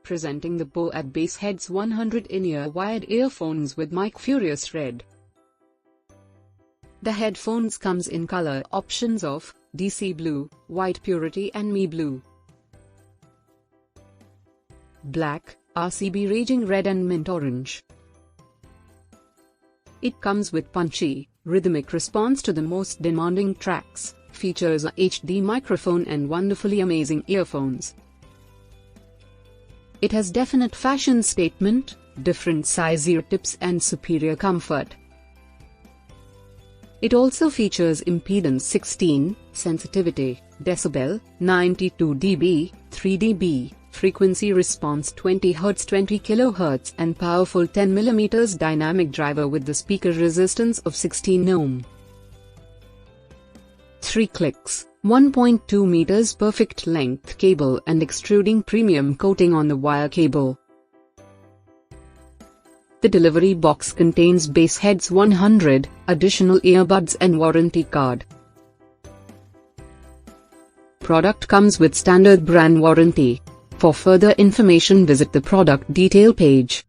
Presenting the boAt Bassheads 100 in-ear wired earphones with mic Furious Red. The headphones comes in color options of DC Blue, White Purity and Me Blue, Black, RCB Raging Red and Mint Orange. It comes with punchy, rhythmic response to the most demanding tracks, features a HD microphone and wonderfully amazing earphones. It has definite fashion statement, different size ear tips and superior comfort. It also features impedance 16, sensitivity, decibel, 92 dB, 3 dB, frequency response 20 Hz 20 kHz and powerful 10 mm dynamic driver with the speaker resistance of 16 ohm. 3 clicks, 1.2 meters perfect length cable and extruding premium coating on the wire cable. The delivery box contains Bassheads 100, additional earbuds and warranty card. Product comes with standard brand warranty. For further information visit the product detail page.